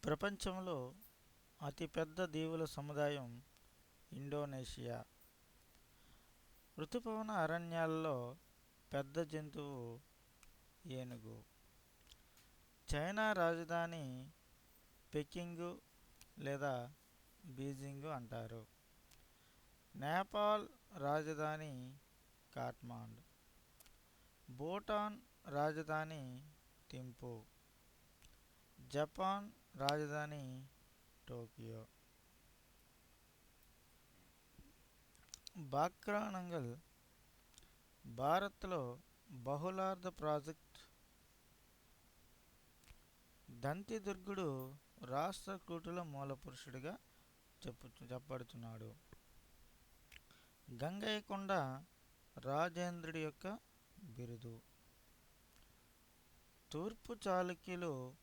ప్రపంచంలో అతిపెద్ద దీవుల సముదాయం ఇండోనేషియా. ఋతుపవన అరణ్యాల్లో పెద్ద జంతువు ఏనుగు. చైనా రాజధాని పెకింగు లేదా బీజింగు అంటారు. నేపాల్ రాజధాని కాఠ్మండు. భూటాన్ రాజధాని థింపూ. జపాన్ రాజధాని టోక్యో. బాక్రానంగల్ భారత్లో బహుళార్ధ ప్రాజెక్ట్. దంతిదుర్గుడు రాష్ట్రకూటుల మూలపురుషుడిగా చెప్పబడుతున్నాడు. గంగైకొండ రాజేంద్రుడి యొక్క బిరుదు. తూర్పు చాళుక్యులు